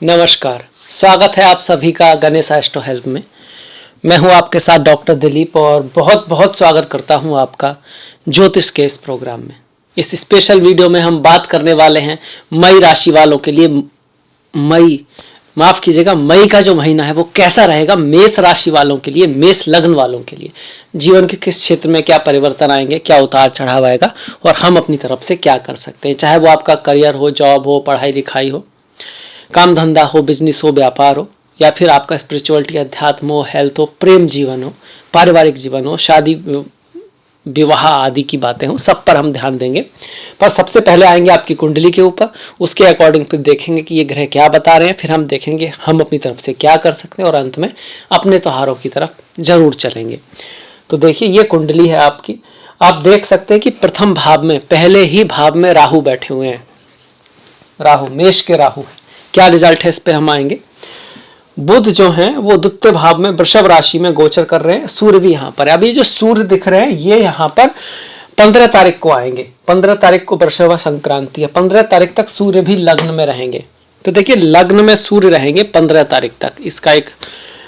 नमस्कार, स्वागत है आप सभी का गणेश एस्ट्रो हेल्प में। मैं हूं आपके साथ डॉक्टर दिलीप और बहुत बहुत स्वागत करता हूं आपका ज्योतिष के इस प्रोग्राम में। इस स्पेशल वीडियो में हम बात करने वाले हैं मई राशि वालों के लिए। मई का जो महीना है वो कैसा रहेगा मेष राशि वालों के लिए, मेष लग्न वालों के लिए। जीवन के किस क्षेत्र में क्या परिवर्तन आएंगे, क्या उतार चढ़ाव आएगा और हम अपनी तरफ से क्या कर सकते हैं, चाहे वो आपका करियर हो, जॉब हो, पढ़ाई लिखाई हो, काम धंधा हो, बिजनेस हो, व्यापार हो, या फिर आपका स्पिरिचुअलिटी, अध्यात्म हो, हेल्थ हो, प्रेम जीवन हो, पारिवारिक जीवन हो, शादी विवाह आदि की बातें हो, सब पर हम ध्यान देंगे। पर सबसे पहले आएंगे आपकी कुंडली के ऊपर, उसके अकॉर्डिंग फिर देखेंगे कि ये ग्रह क्या बता रहे हैं, फिर हम देखेंगे हम अपनी तरफ से क्या कर सकते हैं और अंत में अपने त्योहारों की तरफ जरूर चलेंगे। तो देखिए ये कुंडली है आपकी। आप देख सकते हैं कि प्रथम भाव में, पहले ही भाव में राहु बैठे हुए हैं। राहु, मेष के राहु। क्या रिजल्ट है इस पे हम आएंगे। बुध जो हैं वो द्वितीय भाव में वृषभ राशि में गोचर कर रहे हैं। सूर्य भी यहाँ पर है। अभी जो सूर्य दिख रहे हैं ये यहाँ पर 15 तारीख को आएंगे। 15 तारीख को वृषभ संक्रांति है। 15 तारीख तक सूर्य भी लग्न में रहेंगे। तो देखिए लग्न में सूर्य रहेंगे 15 तारीख तक। इसका एक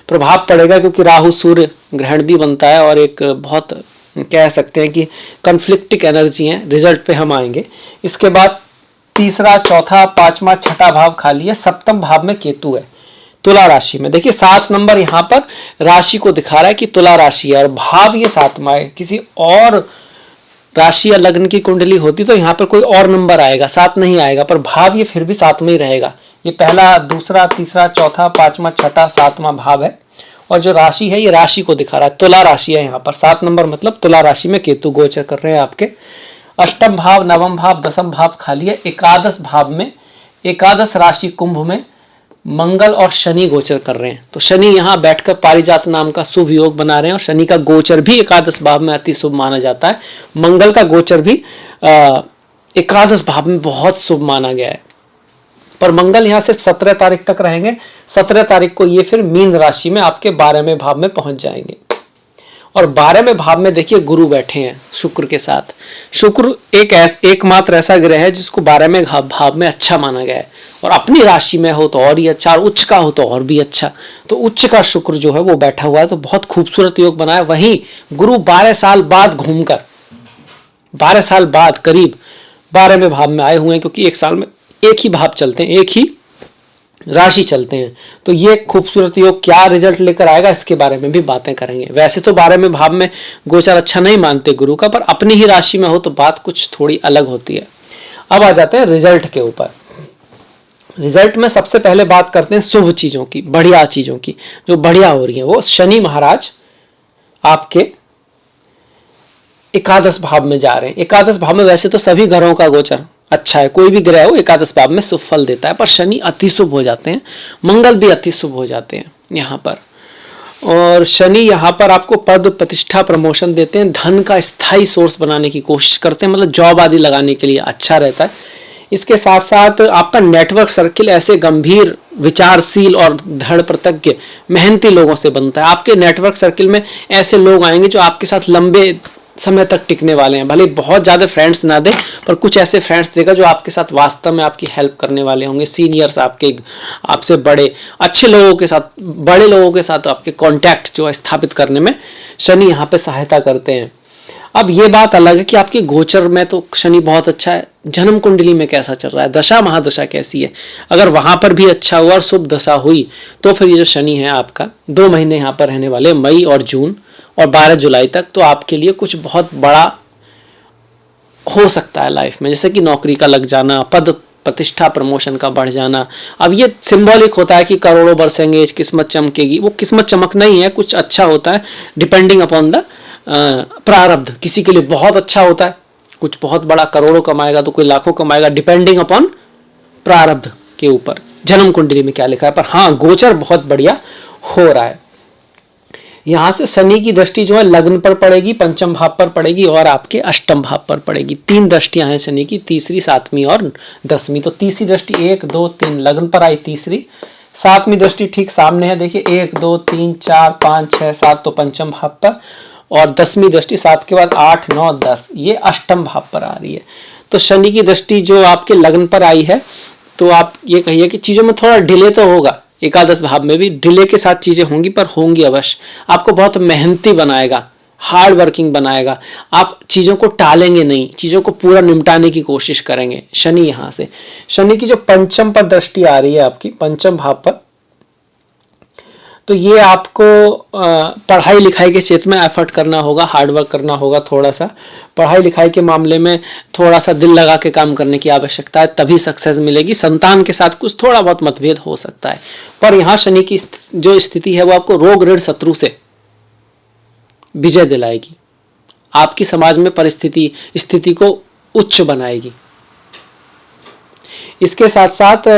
प्रभाव पड़ेगा क्योंकि राहु सूर्य ग्रहण भी बनता है और एक बहुत कह सकते हैं कि कन्फ्लिक्टिक एनर्जी है। रिजल्ट पे हम आएंगे। इसके बाद तीसरा, चौथा, पांचवा, छठा भाव खाली है। सप्तम भाव में केतु है तुला राशि में। देखिए 7 नंबर यहाँ पर राशि को दिखा रहा है कि तुला राशि है और भाव ये 7वां है। किसी और राशि या लग्न की कुंडली होती तो यहाँ पर कोई और नंबर आएगा, 7 नहीं आएगा, पर भाव ये फिर भी 7 में ही रहेगा। ये पहला, दूसरा, तीसरा, चौथा, पांचवा, छठा, 7वां भाव है और जो राशि है ये राशि को दिखा रहा है। तुला राशि है यहाँ पर। 7 नंबर मतलब तुला राशि में केतु गोचर कर रहे हैं आपके। अष्टम भाव, नवम भाव, दसम भाव खाली है। एकादश भाव में, एकादश राशि कुंभ में मंगल और शनि गोचर कर रहे हैं। तो शनि यहाँ बैठकर पारिजात नाम का शुभ योग बना रहे हैं और शनि का गोचर भी एकादश भाव में अति शुभ माना जाता है। मंगल का गोचर भी एकादश भाव में बहुत शुभ माना गया है। पर मंगल यहाँ सिर्फ 17 तारीख तक रहेंगे। 17 तारीख को ये फिर मीन राशि में आपके 12वें भाव में पहुंच जाएंगे और 12वें भाव में देखिए गुरु बैठे हैं शुक्र के साथ। शुक्र एकमात्र ऐसा ग्रह है जिसको 12वें भाव में अच्छा माना गया है और अपनी राशि में हो तो और ही अच्छा और उच्च का हो तो और भी अच्छा। तो उच्च का शुक्र जो है वो बैठा हुआ है तो बहुत खूबसूरत योग बना है। वहीं गुरु 12 साल बाद घूमकर, 12 साल बाद करीब 12वें भाव में आए हुए हैं क्योंकि एक साल में एक ही भाव चलते हैं, एक ही राशि चलते हैं। तो ये खूबसूरत योग क्या रिजल्ट लेकर आएगा इसके बारे में भी बातें करेंगे। वैसे तो 12वें भाव में गोचर अच्छा नहीं मानते गुरु का, पर अपनी ही राशि में हो तो बात कुछ थोड़ी अलग होती है। अब आ जाते हैं रिजल्ट के ऊपर। रिजल्ट में सबसे पहले बात करते हैं शुभ चीजों की, बढ़िया चीजों की जो बढ़िया हो रही है। वो शनि महाराज आपके एकादश भाव में जा रहे हैं। एकादश भाव में वैसे तो सभी ग्रहों का गोचर अच्छा है, कोई भी ग्रह हो एकादश भाव में शुभ फल देता है, पर शनि अति शुभ हो जाते हैं, मंगल भी अति शुभ हो जाते हैं यहाँ पर। और शनि यहाँ पर आपको पद, प्रतिष्ठा, प्रमोशन देते हैं, धन का स्थायी सोर्स बनाने की कोशिश करते हैं, मतलब जॉब आदि लगाने के लिए अच्छा रहता है। इसके साथ साथ आपका नेटवर्क सर्किल ऐसे गंभीर, विचारशील और दृढ़ प्रतिज्ञ, मेहनती लोगों से बनता है। आपके नेटवर्क सर्किल में ऐसे लोग आएंगे जो आपके साथ लंबे समय तक टिकने वाले हैं। भले बहुत ज्यादा फ्रेंड्स ना दे, पर कुछ ऐसे फ्रेंड्स देगा जो आपके साथ वास्तव में आपकी हेल्प करने वाले होंगे। सीनियर्स, आपके आपसे बड़े, अच्छे लोगों के साथ, बड़े लोगों के साथ आपके कांटेक्ट जो स्थापित करने में शनि यहाँ पे सहायता करते हैं। अब ये बात अलग है कि आपके गोचर में तो शनि बहुत अच्छा है, जन्म कुंडली में कैसा चल रहा है, दशा महादशा कैसी है। अगर वहां पर भी अच्छा हुआ और शुभ दशा हुई तो फिर ये जो शनि है आपका 2 महीने यहाँ पर रहने वाले, मई और जून और 12 जुलाई तक, तो आपके लिए कुछ बहुत बड़ा हो सकता है लाइफ में, जैसे कि नौकरी का लग जाना, पद प्रतिष्ठा प्रमोशन का बढ़ जाना। अब ये सिंबॉलिक होता है कि करोड़ों बरसेंगे, किस्मत चमकेगी। वो किस्मत चमकना ही है, कुछ अच्छा होता है डिपेंडिंग अपॉन द प्रारब्ध। किसी के लिए बहुत अच्छा होता है, कुछ बहुत बड़ा करोड़ों कमाएगा तो कोई लाखों कमाएगा, डिपेंडिंग अपॉन प्रारब्ध के ऊपर जन्म कुंडली में क्या लिखा है। पर हाँ, गोचर बहुत बढ़िया हो रहा है। यहां से शनि की दृष्टि जो है लग्न पर पड़ेगी, पंचम भाव पर पड़ेगी और आपके अष्टम भाव पर पड़ेगी। 3 दृष्टियां हैं शनि की, तीसरी, 7वीं और 10वीं। तो तीसरी दृष्टि 1, 2, 3 लग्न पर आई, तीसरी। 7वीं दृष्टि ठीक सामने है, देखिए 1, 2, 3, 4, 5, 6, 7 तो पंचम भाव पर, और 10वीं दृष्टि 7 के बाद 8, 9, 10 ये अष्टम भाव पर आ रही है। तो शनि की दृष्टि जो आपके लग्न पर आई है तो आप ये कहिए कि चीज़ों में थोड़ा डिले तो होगा, एकादश भाव में भी डिले के साथ चीज़ें होंगी, पर होंगी अवश्य। आपको बहुत मेहनती बनाएगा, हार्ड वर्किंग बनाएगा, आप चीज़ों को टालेंगे नहीं, चीज़ों को पूरा निपटाने की कोशिश करेंगे। शनि यहाँ से, शनि की जो पंचम पर दृष्टि आ रही है आपकी पंचम भाव पर, तो ये आपको पढ़ाई लिखाई के क्षेत्र में एफर्ट करना होगा, हार्डवर्क करना होगा। थोड़ा सा पढ़ाई लिखाई के मामले में थोड़ा सा दिल लगा के काम करने की आवश्यकता है, तभी सक्सेस मिलेगी। संतान के साथ कुछ थोड़ा बहुत मतभेद हो सकता है, पर यहाँ शनि की जो स्थिति है वो आपको रोग ऋण शत्रु से विजय दिलाएगी, आपकी समाज में स्थिति को उच्च बनाएगी। इसके साथ साथ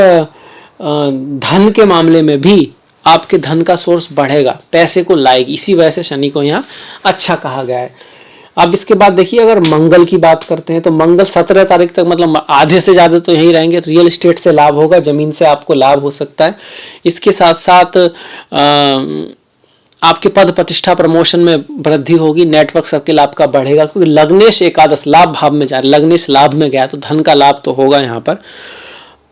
धन के मामले में भी आपके धन का सोर्स बढ़ेगा, पैसे को लाएगी, इसी वजह से शनि को यहाँ अच्छा कहा गया है। अब इसके बाद देखिए, अगर मंगल की बात करते हैं तो मंगल 17 तारीख तक, मतलब आधे से ज़्यादा तो यहीं रहेंगे। रियल एस्टेट से लाभ होगा, ज़मीन से आपको लाभ हो सकता है। इसके साथ साथ आपके पद प्रतिष्ठा प्रमोशन में वृद्धि होगी, नेटवर्क सर्किल आपका बढ़ेगा, क्योंकि लग्नेश एकादश लाभ भाव में जा रहा है, लग्नेश लाभ में गया तो धन का लाभ तो होगा यहाँ पर।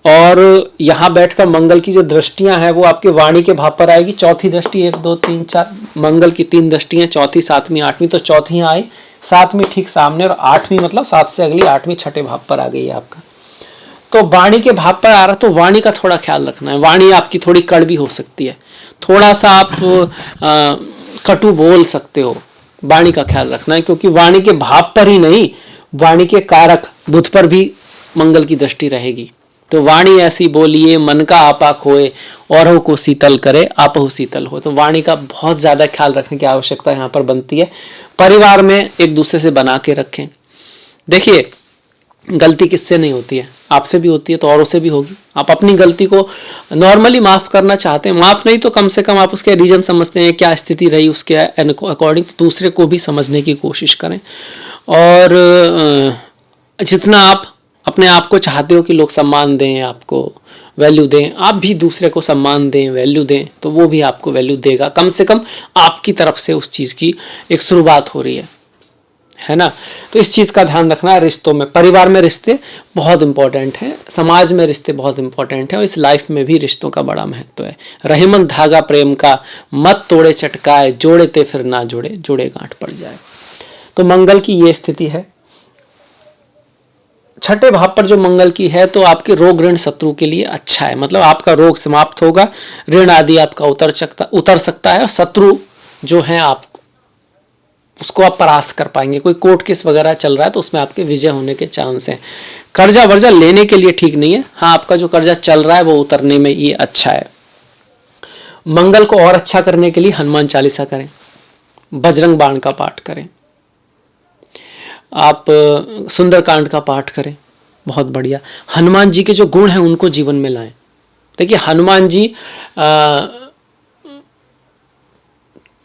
और यहाँ बैठकर मंगल की जो दृष्टियां हैं वो आपके वाणी के भाव पर आएगी। चौथी दृष्टि 1 2 3 4, मंगल की 3 दृष्टियां, चौथी 7वीं 8वीं, तो चौथी आई, 7वीं ठीक सामने, और 8वीं मतलब 7 से अगली 8वीं छठे भाव पर आ गई है आपका। तो वाणी के भाव पर आ रहा, तो वाणी का थोड़ा ख्याल रखना है। वाणी आपकी थोड़ी कड़वी हो सकती है, थोड़ा सा आप कटु बोल सकते हो, वाणी का ख्याल रखना है, क्योंकि वाणी के भाव पर ही नहीं, वाणी के कारक बुध पर भी मंगल की दृष्टि रहेगी। तो वाणी ऐसी बोलिए मन का आपा खोए, औरों को शीतल करे आपहु शीतल हो। तो वाणी का बहुत ज़्यादा ख्याल रखने की आवश्यकता यहाँ पर बनती है। परिवार में एक दूसरे से बना के रखें। देखिए, गलती किससे नहीं होती है, आपसे भी होती है तो औरों से भी होगी। आप अपनी गलती को नॉर्मली माफ़ करना चाहते हैं, माफ़ नहीं तो कम से कम आप उसके रीजन समझते हैं, क्या स्थिति रही उसके अकॉर्डिंग दूसरे को भी समझने की कोशिश करें। और जितना आप अपने आप को चाहते हो कि लोग सम्मान दें, आपको वैल्यू दें, आप भी दूसरे को सम्मान दें, वैल्यू दें, तो वो भी आपको वैल्यू देगा। कम से कम आपकी तरफ से उस चीज़ की एक शुरुआत हो रही है ना। तो इस चीज़ का ध्यान रखना है। रिश्तों में, परिवार में रिश्ते बहुत इंपॉर्टेंट हैं, समाज में रिश्ते बहुत इंपॉर्टेंट हैं, और इस लाइफ में भी रिश्तों का बड़ा महत्व है। रहीमन धागा प्रेम का, मत तोड़े चटकाए, जोड़े ते फिर ना जोड़े, जोड़े गांठ पड़ जाए। तो मंगल की ये स्थिति है। छठे भाव पर जो मंगल की है, तो आपके रोग ऋण शत्रु के लिए अच्छा है, मतलब आपका रोग समाप्त होगा, ऋण आदि आपका उतर सकता है, और शत्रु जो है आप उसको आप परास्त कर पाएंगे। कोई कोर्ट केस वगैरह चल रहा है तो उसमें आपके विजय होने के चांस हैं। कर्जा वर्जा लेने के लिए ठीक नहीं है, हाँ आपका जो कर्जा चल रहा है वो उतरने में ये अच्छा है। मंगल को और अच्छा करने के लिए हनुमान चालीसा करें, बजरंग बाण का पाठ करें, आप सुंदरकांड का पाठ करें, बहुत बढ़िया। हनुमान जी के जो गुण हैं उनको जीवन में लाएं। देखिए, हनुमान जी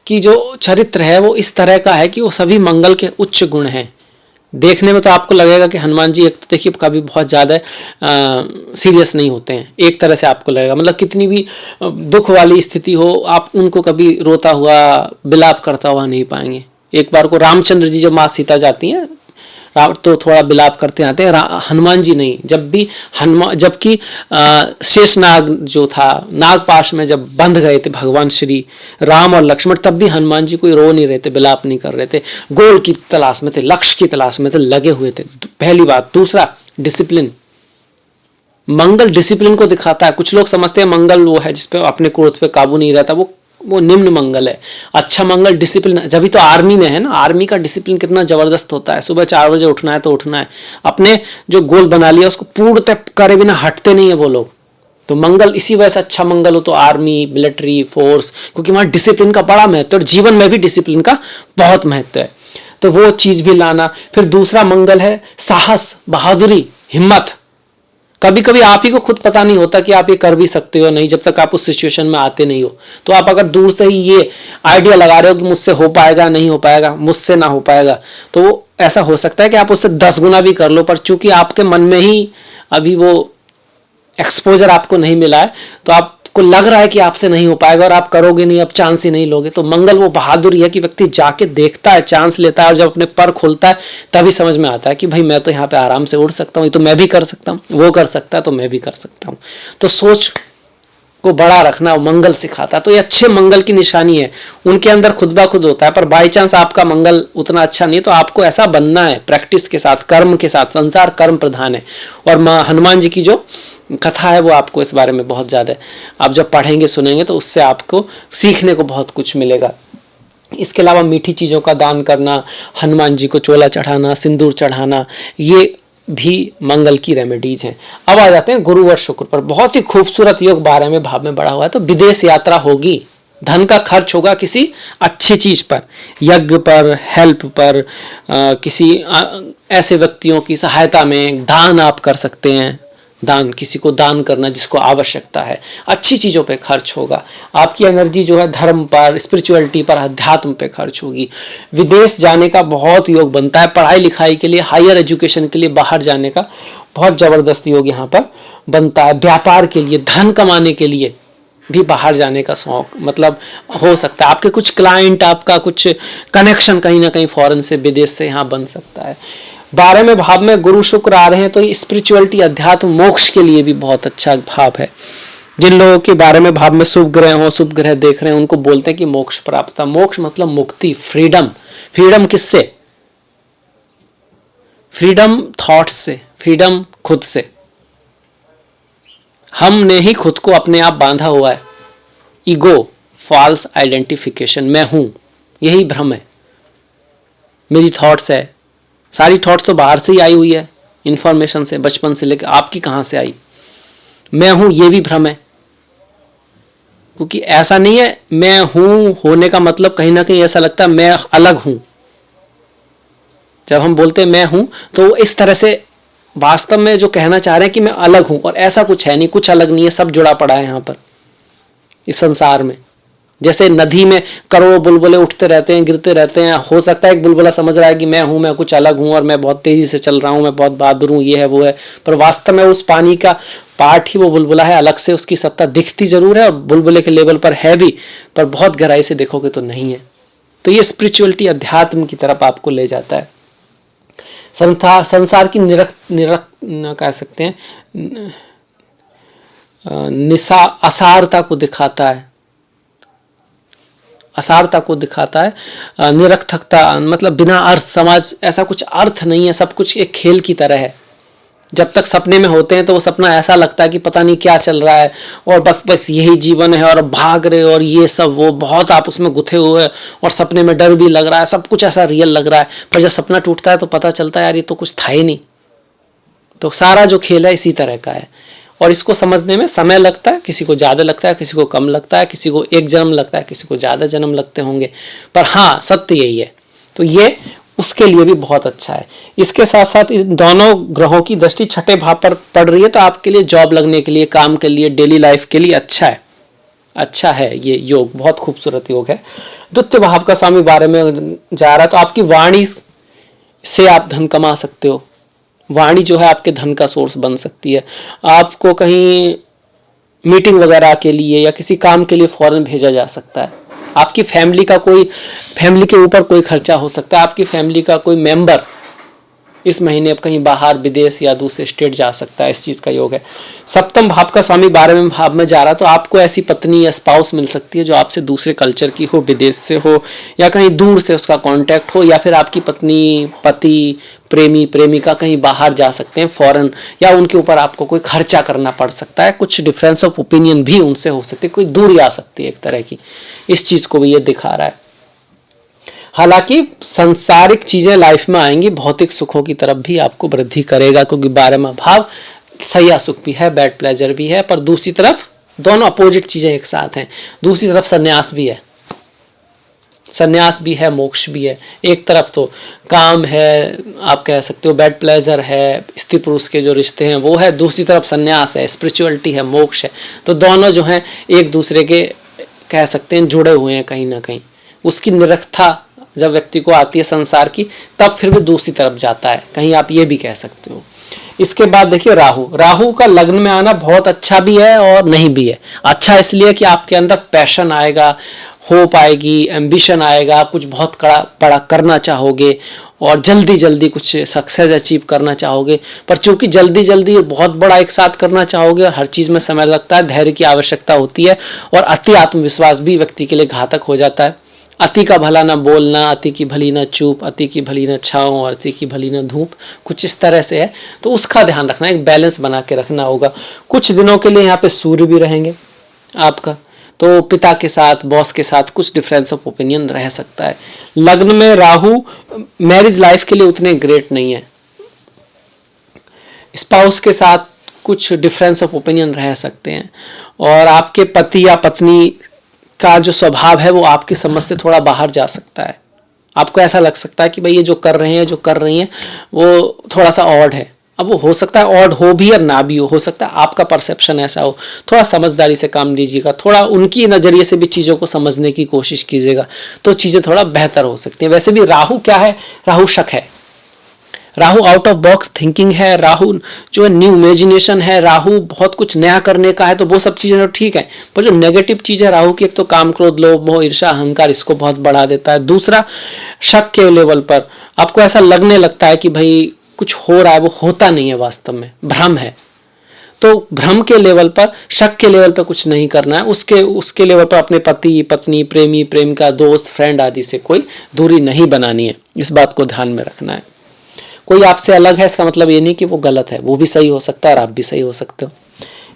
की जो चरित्र है वो इस तरह का है कि वो सभी मंगल के उच्च गुण हैं। देखने में तो आपको लगेगा कि हनुमान जी एक तो देखिए कभी बहुत ज़्यादा सीरियस नहीं होते हैं, एक तरह से आपको लगेगा, मतलब कितनी भी दुख वाली स्थिति हो आप उनको कभी रोता हुआ विलाप करता हुआ नहीं पाएंगे। एक बार को रामचंद्र जी जब माँ सीता जाती हैं तो थोड़ा विलाप करते आते हैं, हनुमान जी नहीं। जब भी जबकि शेषनाग जो था, नागपाश में जब बंध गए थे भगवान श्री राम और लक्ष्मण, तब भी हनुमान जी कोई रो नहीं रहे थे, विलाप नहीं कर रहे थे, गोल की तलाश में थे, लक्ष्य की तलाश में थे, लगे हुए थे। पहली बात। दूसरा, डिसिप्लिन। मंगल डिसिप्लिन को दिखाता है। कुछ लोग समझते हैं मंगल वो है जिसपे अपने क्रोध पे काबू नहीं रहता, वो निम्न मंगल है। अच्छा मंगल डिसिप्लिन, जब तो आर्मी में है ना, आर्मी का डिसिप्लिन कितना जबरदस्त होता है। सुबह 4 बजे उठना है तो उठना है, अपने जो गोल बना लिया उसको पूर्णतः करे बिना हटते नहीं है वो लोग। तो मंगल इसी वजह से अच्छा मंगल हो तो आर्मी, मिलिट्री फोर्स, क्योंकि वहां डिसिप्लिन का बड़ा महत्व है और जीवन में भी डिसिप्लिन का बहुत महत्व है, तो वो चीज भी लाना। फिर दूसरा मंगल है साहस, बहादुरी, हिम्मत। कभी कभी आप ही को खुद पता नहीं होता कि आप ये कर भी सकते हो नहीं, जब तक आप उस सिचुएशन में आते नहीं हो। तो आप अगर दूर से ही ये आइडिया लगा रहे हो कि मुझसे हो पाएगा, नहीं हो पाएगा, मुझसे ना हो पाएगा, तो वो ऐसा हो सकता है कि आप उससे 10 गुना भी कर लो, पर चूंकि आपके मन में ही अभी वो एक्सपोजर आपको नहीं मिला है तो आपको आपको लग रहा है कि आपसे नहीं हो पाएगा और आप करोगे नहीं, अब चांस ही नहीं लोगे, तो मंगल वो बहादुरी है कि व्यक्ति जाके देखता है, चांस लेता है, और जब अपने पर खोलता है तभी समझ में आता है कि भाई मैं तो यहाँ पे आराम से उड़ सकता हूँ, तो मैं भी कर सकता हूँ, वो कर सकता है तो मैं भी कर सकता हूँ। तो सोच को बड़ा रखना मंगल सिखाता है। तो ये अच्छे मंगल की निशानी है, उनके अंदर खुद ब खुद होता है। पर बाई चांस आपका मंगल उतना अच्छा नहीं, तो आपको ऐसा बनना है प्रैक्टिस के साथ, कर्म के साथ। संसार कर्म प्रधान है, और हनुमान जी की जो कथा है वो आपको इस बारे में बहुत ज़्यादा है, आप जब पढ़ेंगे सुनेंगे तो उससे आपको सीखने को बहुत कुछ मिलेगा। इसके अलावा मीठी चीज़ों का दान करना, हनुमान जी को चोला चढ़ाना, सिंदूर चढ़ाना, ये भी मंगल की रेमेडीज हैं। अब आ जाते हैं गुरु और शुक्र पर। बहुत ही खूबसूरत योग 12वें भाव में बढ़ा हुआ है। तो विदेश यात्रा होगी, धन का खर्च होगा किसी अच्छी चीज पर, यज्ञ पर, हेल्प पर, किसी ऐसे व्यक्तियों की सहायता में दान आप कर सकते हैं। दान, किसी को दान करना जिसको आवश्यकता है, अच्छी चीज़ों पे खर्च होगा। आपकी एनर्जी जो है धर्म पर, स्पिरिचुअलिटी पर, अध्यात्म पे खर्च होगी। विदेश जाने का बहुत योग बनता है, पढ़ाई लिखाई के लिए, हायर एजुकेशन के लिए बाहर जाने का बहुत ज़बरदस्त योग यहाँ पर बनता है। व्यापार के लिए, धन कमाने के लिए भी बाहर जाने का शौक मतलब हो सकता है। आपके कुछ क्लाइंट, आपका कुछ कनेक्शन कहीं ना कहीं फॉरेन से, विदेश से यहाँ बन सकता है। 12वें भाव में गुरु शुक्र आ रहे हैं, तो स्पिरिचुअलिटी, अध्यात्म, मोक्ष के लिए भी बहुत अच्छा भाव है। जिन लोगों के 12वें भाव में शुभ ग्रह हो, शुभ ग्रह देख रहे हैं, उनको बोलते हैं कि मोक्ष प्राप्त। मोक्ष मतलब मुक्ति, फ्रीडम। फ्रीडम किससे? फ्रीडम थॉट्स से, फ्रीडम खुद से। हमने ही खुद को अपने आप बांधा हुआ है। ईगो, फॉल्स आइडेंटिफिकेशन, मैं हूं, यही भ्रम है। मेरी थॉट्स है, सारी थॉट्स तो बाहर से ही आई हुई है, इंफॉर्मेशन से, बचपन से लेकर। आपकी कहां से आई? मैं हूं, ये भी भ्रम है। क्योंकि ऐसा नहीं है मैं हूं होने का मतलब, कहीं ना कहीं ऐसा लगता है मैं अलग हूं। जब हम बोलते हैं मैं हूं, तो इस तरह से वास्तव में जो कहना चाह रहे हैं कि मैं अलग हूं, और ऐसा कुछ है नहीं, कुछ अलग नहीं है, सब जुड़ा पड़ा है यहां पर इस संसार में। जैसे नदी में करोड़ों बुलबुले उठते रहते हैं, गिरते रहते हैं, हो सकता है एक बुलबुला समझ रहा है कि मैं हूं, मैं कुछ अलग हूं, और मैं बहुत तेजी से चल रहा हूं, मैं बहुत बहादुर हूं, ये है वो है, पर वास्तव में उस पानी का पार्ट ही वो बुलबुला है। अलग से उसकी सत्ता दिखती जरूर है और बुलबुले के लेवल पर है भी, पर बहुत गहराई से देखोगे तो नहीं है। तो ये स्पिरिचुअलिटी, अध्यात्म की तरफ आपको ले जाता है। संसार की कह सकते हैं असारता को दिखाता है, असारता को दिखाता है। निरर्थकता मतलब बिना अर्थ, समाज ऐसा कुछ अर्थ नहीं है, सब कुछ एक खेल की तरह है। जब तक सपने में होते हैं तो वो सपना ऐसा लगता है कि पता नहीं क्या चल रहा है, और बस यही जीवन है, और भाग रहे, और ये सब वो बहुत आप उसमें गुथे हुए, और सपने में डर भी लग रहा है, सब कुछ ऐसा रियल लग रहा है। पर जब सपना टूटता है तो पता चलता है यार ये तो कुछ था ही नहीं। तो सारा जो खेल है इसी तरह का है, और इसको समझने में समय लगता है, किसी को ज़्यादा लगता है, किसी को कम लगता है, किसी को एक जन्म लगता है, किसी को ज़्यादा जन्म लगते होंगे, पर हाँ सत्य यही है। तो ये उसके लिए भी बहुत अच्छा है। इसके साथ साथ इन दोनों ग्रहों की दृष्टि छठे भाव पर पड़ रही है, तो आपके लिए जॉब लगने के लिए, काम के लिए, डेली लाइफ के लिए अच्छा है। अच्छा है ये योग, बहुत खूबसूरत योग है। द्वितीय भाव का स्वामी 12 में जा रहा है, तो आपकी वाणी से आप धन कमा सकते हो। वाणी जो है आपके धन का सोर्स बन सकती है। आपको कहीं मीटिंग वगैरह के लिए या किसी काम के लिए फॉरेन भेजा जा सकता है। आपकी फैमिली के ऊपर कोई खर्चा हो सकता है। आपकी फैमिली का कोई मेंबर इस महीने अब कहीं बाहर, विदेश या दूसरे स्टेट जा सकता है, इस चीज़ का योग है। सप्तम भाव का स्वामी 12वें भाव में जा रहा, तो आपको ऐसी पत्नी या स्पाउस मिल सकती है जो आपसे दूसरे कल्चर की हो, विदेश से हो, या कहीं दूर से उसका कांटेक्ट हो, या फिर आपकी पत्नी, पति, प्रेमी, प्रेमिका कहीं बाहर जा सकते हैं फॉरेन, या उनके ऊपर आपको कोई खर्चा करना पड़ सकता है। कुछ डिफरेंस ऑफ ओपिनियन भी उनसे हो सकती है, कोई दूरी आ सकती है एक तरह की। इस चीज़ को भी ये दिखा रहा है। हालांकि सांसारिक चीजें लाइफ में आएंगी, भौतिक सुखों की तरफ भी आपको वृद्धि करेगा, क्योंकि 12वां भाव सैया सुख भी है, बैड प्लेजर भी है, पर दूसरी तरफ दोनों अपोजिट चीजें एक साथ हैं। दूसरी तरफ संन्यास भी है, संन्यास भी है, मोक्ष भी है। एक तरफ तो काम है, आप कह सकते हो बैड प्लेजर है, स्त्री पुरुष के जो रिश्ते हैं वो है, दूसरी तरफ संन्यास है, स्पिरिचुअलिटी है, मोक्ष है। तो दोनों जो हैं एक दूसरे के कह सकते हैं जुड़े हुए हैं कहीं ना कहीं। उसकी निरखता जब व्यक्ति को आती है संसार की, तब फिर भी दूसरी तरफ जाता है, कहीं आप ये भी कह सकते हो। इसके बाद देखिए राहु, राहु का लग्न में आना बहुत अच्छा भी है और नहीं भी है। अच्छा इसलिए कि आपके अंदर पैशन आएगा, होप आएगी, एम्बिशन आएगा, कुछ बहुत बड़ा करना चाहोगे और जल्दी जल्दी कुछ सक्सेस अचीव करना चाहोगे। पर चूंकि जल्दी जल्दी बहुत बड़ा एक साथ करना चाहोगे और हर चीज़ में समय लगता है, धैर्य की आवश्यकता होती है और अति आत्मविश्वास भी व्यक्ति के लिए घातक हो जाता है। अति का भला न बोलना, अति की भली न चूप, अति की भली न छाँव और अति की भली न धूप, कुछ इस तरह से है। तो उसका ध्यान रखना, एक बैलेंस बना के रखना होगा। कुछ दिनों के लिए यहाँ पे सूर्य भी रहेंगे आपका, तो पिता के साथ, बॉस के साथ कुछ डिफरेंस ऑफ ओपिनियन रह सकता है। लग्न में राहु मैरिज लाइफ के लिए उतने ग्रेट नहीं है। स्पाउस के साथ कुछ डिफरेंस ऑफ ओपिनियन रह सकते हैं और आपके पति या पत्नी का जो स्वभाव है वो आपकी समझ से थोड़ा बाहर जा सकता है। आपको ऐसा लग सकता है कि भाई ये जो कर रहे हैं, जो कर रही हैं वो थोड़ा सा ऑड है। अब वो हो सकता है ऑड हो भी और ना भी हो सकता है आपका परसेप्शन ऐसा हो। थोड़ा समझदारी से काम लीजिएगा, थोड़ा उनकी नज़रिए से भी चीज़ों को समझने की कोशिश कीजिएगा, तो चीज़ें थोड़ा बेहतर हो सकती हैं। वैसे भी राहु क्या है, राहु शक है, Rahu out of box thinking है, राहु जो है न्यू इमेजिनेशन है, राहु बहुत कुछ नया करने का है, तो वो सब चीज़ें तो ठीक है। पर जो नेगेटिव चीज़ है राहु की, एक तो काम, क्रोध, लोभ, मोह, ईर्ष्या, अहंकार, इसको बहुत बढ़ा देता है। दूसरा, शक के लेवल पर आपको ऐसा लगने लगता है कि भाई कुछ हो रहा है, वो होता नहीं है, वास्तव में भ्रम है। तो भ्रम के लेवल पर, शक के लेवल पर कुछ नहीं करना है। उसके लेवल पर अपने पति, पत्नी, प्रेमी, प्रेमिका, दोस्त, फ्रेंड आदि से कोई दूरी नहीं बनानी है। इस बात को ध्यान में रखना है। कोई आपसे अलग है इसका मतलब ये नहीं कि वो गलत है, वो भी सही हो सकता है और आप भी सही हो सकते हो।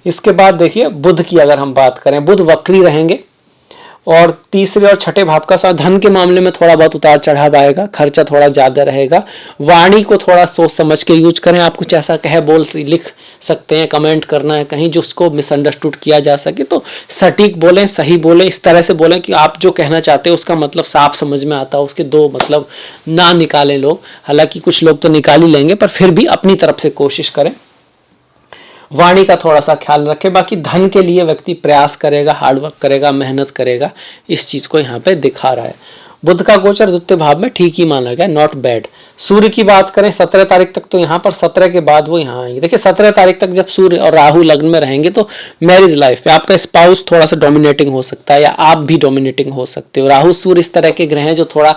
इसके बाद देखिए बुध की अगर हम बात करें, बुध वक्री रहेंगे और तीसरे और छठे भाव का साथ धन के मामले में थोड़ा बहुत उतार चढ़ाव आएगा, खर्चा थोड़ा ज़्यादा रहेगा। वाणी को थोड़ा सोच समझ के यूज करें। आप कुछ ऐसा कहे बोल लिख सकते हैं, कमेंट करना है कहीं जो उसको मिसअंडरस्टूड किया जा सके, तो सटीक बोलें, सही बोलें, इस तरह से बोलें कि आप जो कहना चाहते हैं उसका मतलब साफ समझ में आता हो, उसके दो मतलब ना निकालें लोग। हालांकि कुछ लोग तो निकाल ही लेंगे, पर फिर भी अपनी तरफ से कोशिश करें। वाणी का थोड़ा सा ख्याल रखें। बाकी धन के लिए व्यक्ति प्रयास करेगा, हार्डवर्क करेगा, मेहनत करेगा, इस चीज़ को यहाँ पे दिखा रहा है। बुध का गोचर द्वितीय भाव में ठीक ही माना गया, नॉट बैड। सूर्य की बात करें 17 तारीख तक, तो यहाँ पर 17 के बाद वो यहाँ आएंगे। देखिए 17 तारीख तक जब सूर्य और राहु लग्न में रहेंगे तो मैरिज लाइफ में आपका स्पाउस थोड़ा सा डोमिनेटिंग हो सकता है या आप भी डोमिनेटिंग हो सकते हो। राहु सूर्य इस तरह के ग्रह हैं जो थोड़ा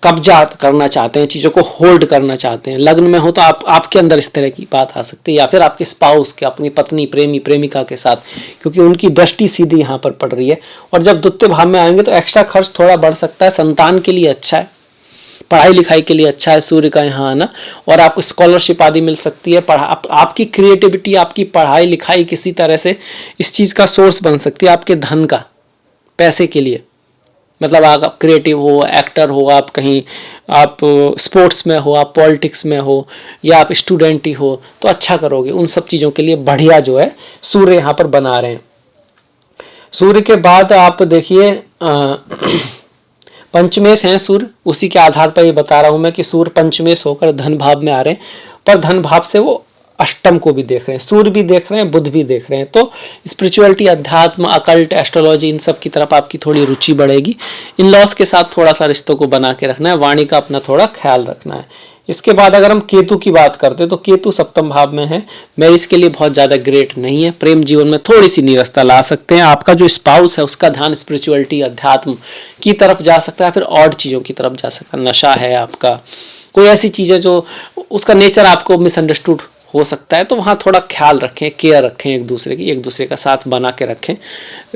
कब्जा करना चाहते हैं, चीज़ों को होल्ड करना चाहते हैं। लग्न में हो तो आपके अंदर इस तरह की बात आ सकती है, या फिर आपके स्पाउस के, अपनी पत्नी, प्रेमी, प्रेमिका के साथ, क्योंकि उनकी दृष्टि सीधी यहाँ पर पड़ रही है। और जब द्वितीय भाव में आएंगे तो एक्स्ट्रा खर्च थोड़ा बढ़ सकता है। संतान के लिए अच्छा है, पढ़ाई लिखाई के लिए अच्छा है सूर्य का यहाँ आना, और आपको स्कॉलरशिप आदि मिल सकती है। आपकी क्रिएटिविटी, आपकी पढ़ाई लिखाई किसी तरह से इस चीज़ का सोर्स बन सकती है आपके धन का, पैसे के लिए। मतलब आप क्रिएटिव हो, एक्टर हो, आप कहीं आप स्पोर्ट्स में हो, आप पॉलिटिक्स में हो, या आप स्टूडेंट ही हो, तो अच्छा करोगे। उन सब चीज़ों के लिए बढ़िया जो है सूर्य यहाँ पर बना रहे हैं। सूर्य के बाद आप देखिए पंचमेश हैं सूर्य, उसी के आधार पर ये बता रहा हूँ मैं कि सूर्य पंचमेश होकर धन भाव में आ रहे हैं, पर धन भाव से वो अष्टम को भी देख रहे हैं, सूर्य भी देख रहे हैं, बुध भी देख रहे हैं। तो स्पिरिचुअलिटी, अध्यात्म, अकल्ट, एस्ट्रोलॉजी, इन सब की तरफ आपकी थोड़ी रुचि बढ़ेगी। इन लॉस के साथ थोड़ा सा रिश्तों को बना के रखना है, वाणी का अपना थोड़ा ख्याल रखना है। इसके बाद अगर हम केतु की बात करते हैं तो केतु सप्तम भाव में है, मैरिज के लिए बहुत ज़्यादा ग्रेट नहीं है। प्रेम जीवन में थोड़ी सी नीरसता ला सकते हैं। आपका जो स्पाउस है उसका ध्यान स्पिरिचुअलिटी, अध्यात्म की तरफ जा सकता है, फिर और चीज़ों की तरफ जा सकता है। नशा है आपका, कोई ऐसी चीज़ है जो उसका नेचर आपको मिसअंडरस्टूड हो सकता है, तो वहाँ थोड़ा ख्याल रखें, केयर रखें एक दूसरे की, एक दूसरे का साथ बना के रखें,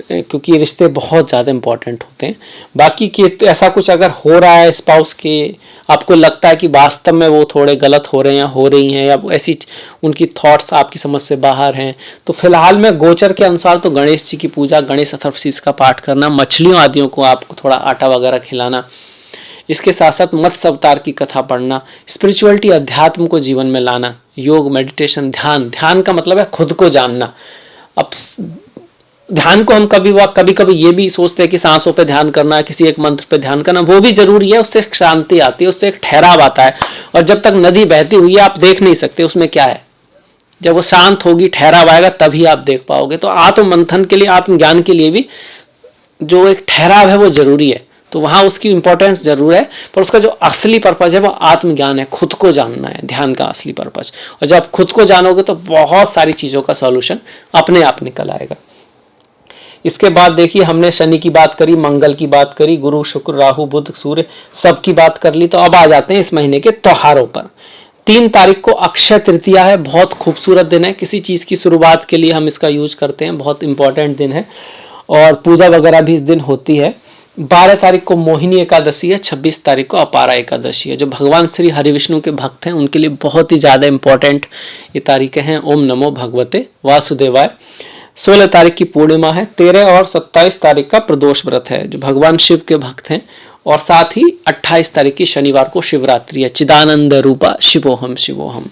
क्योंकि रिश्ते बहुत ज़्यादा इंपॉर्टेंट होते हैं। बाकी कि ऐसा कुछ अगर हो रहा है स्पाउस के, आपको लगता है कि वास्तव में वो थोड़े गलत हो रहे हैं या हो रही हैं, या ऐसी उनकी थॉट्स आपकी समझ से बाहर हैं, तो फिलहाल में गोचर के अनुसार तो गणेश जी की पूजा, गणेश चतुर्थी का पाठ करना, मछलियों आदियों को आपको थोड़ा आटा वगैरह खिलाना, इसके साथ साथ मत्स्य अवतार की कथा पढ़ना, स्पिरिचुअलिटी, अध्यात्म को जीवन में लाना, योग, मेडिटेशन, ध्यान। ध्यान का मतलब है खुद को जानना। अब ध्यान को हम कभी कभी ये भी सोचते हैं कि सांसों पे ध्यान करना है, किसी एक मंत्र पे ध्यान करना, वो भी जरूरी है, उससे शांति आती है, उससे एक ठहराव आता है। और जब तक नदी बहती हुई है आप देख नहीं सकते उसमें क्या है, जब वो शांत होगी, ठहराव आएगा, तभी आप देख पाओगे। तो आत्म मंथन के लिए, आत्मज्ञान के लिए भी जो एक ठहराव है वो जरूरी है। तो वहाँ उसकी इंपॉर्टेंस जरूर है, पर उसका जो असली पर्पज है वो आत्मज्ञान है, खुद को जानना है, ध्यान का असली पर्पज। और जब आप खुद को जानोगे तो बहुत सारी चीज़ों का सॉल्यूशन अपने आप निकल आएगा। इसके बाद देखिए हमने शनि की बात करी, मंगल की बात करी, गुरु शुक्र राहु बुध सूर्य सब की बात कर ली। तो अब आ जाते हैं इस महीने के त्योहारों पर। 3 तारीख को अक्षय तृतीया है, बहुत खूबसूरत दिन है, किसी चीज़ की शुरुआत के लिए हम इसका यूज करते हैं, बहुत इंपॉर्टेंट दिन है और पूजा वगैरह भी इस दिन होती है। 12 तारीख को मोहिनी एकादशी है, 26 तारीख को अपारा एकादशी है। जो भगवान श्री हरि विष्णु के भक्त हैं उनके लिए बहुत ही ज़्यादा इंपॉर्टेंट ये तारीखें हैं। ओम नमो भगवते वासुदेवाय। 16 तारीख की पूर्णिमा है, 13 और 27 तारीख का प्रदोष व्रत है जो भगवान शिव के भक्त हैं, और साथ ही 28 तारीख की शनिवार को शिवरात्रि है, चिदानंद रूपा शिवोहम शिवोहम।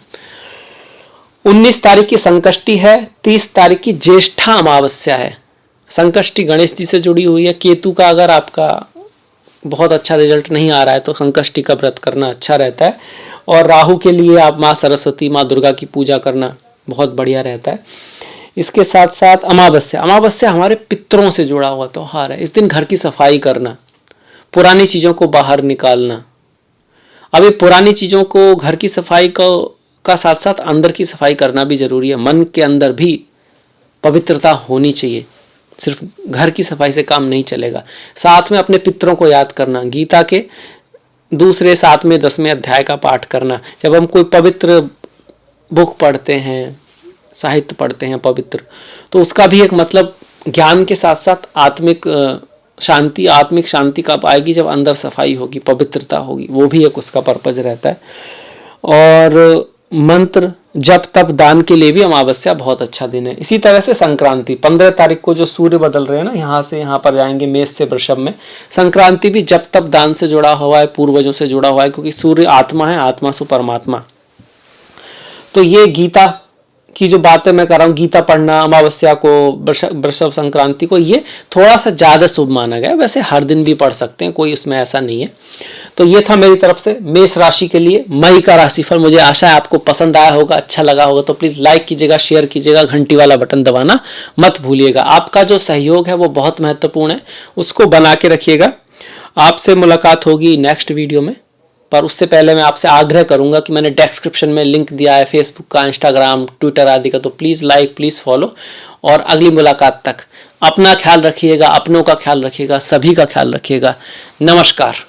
19 तारीख की संकष्टी है, 30 तारीख की ज्येष्ठा अमावस्या है। संकष्टी गणेश जी से जुड़ी हुई है। केतु का अगर आपका बहुत अच्छा रिजल्ट नहीं आ रहा है तो संकष्टी का व्रत करना अच्छा रहता है। और राहु के लिए आप माँ सरस्वती माँ दुर्गा की पूजा करना बहुत बढ़िया रहता है। इसके साथ साथ अमावस्या, अमावस्या हमारे पितरों से जुड़ा हुआ त्योहार है। इस दिन घर की सफाई करना, पुरानी चीज़ों को बाहर निकालना। अब ये पुरानी चीज़ों को, घर की सफाई का साथ साथ अंदर की सफाई करना भी जरूरी है। मन के अंदर भी पवित्रता होनी चाहिए, सिर्फ घर की सफाई से काम नहीं चलेगा। साथ में अपने पितरों को याद करना, गीता के 2, 7, 10वें अध्याय का पाठ करना। जब हम कोई पवित्र बुक पढ़ते हैं, साहित्य पढ़ते हैं पवित्र, तो उसका भी एक मतलब ज्ञान के साथ साथ आत्मिक शांति कब आएगी, जब अंदर सफाई होगी, पवित्रता होगी, वो भी एक उसका पर्पज रहता है। और मंत्र जप तप दान के लिए भी अमावस्या बहुत अच्छा दिन है। इसी तरह से संक्रांति 15 तारीख को जो सूर्य बदल रहे हैं ना, यहाँ से यहाँ पर जाएंगे मेष से वृषभ में, संक्रांति भी जप तप दान से जुड़ा हुआ है, पूर्वजों से जुड़ा हुआ है, क्योंकि सूर्य आत्मा है, आत्मा सु परमात्मा। तो ये गीता की जो बातें मैं कर रहा हूँ, गीता पढ़ना अमावस्या को, वृषभ संक्रांति को, ये थोड़ा सा ज़्यादा शुभ माना गया। वैसे हर दिन भी पढ़ सकते हैं, कोई उसमें ऐसा नहीं है। तो ये था मेरी तरफ से मेष राशि के लिए मई का राशिफल। मुझे आशा है आपको पसंद आया होगा, अच्छा लगा होगा। तो प्लीज़ लाइक कीजिएगा, शेयर कीजिएगा, घंटी वाला बटन दबाना मत भूलिएगा। आपका जो सहयोग है वो बहुत महत्वपूर्ण है, उसको बना के रखिएगा। आपसे मुलाकात होगी नेक्स्ट वीडियो में, पर उससे पहले मैं आपसे आग्रह करूंगा कि मैंने डिस्क्रिप्शन में लिंक दिया है फेसबुक का, इंस्टाग्राम, ट्विटर आदि का, तो प्लीज़ लाइक, प्लीज़ फॉलो। और अगली मुलाकात तक अपना ख्याल रखिएगा, अपनों का ख्याल रखिएगा, सभी का ख्याल रखिएगा। नमस्कार।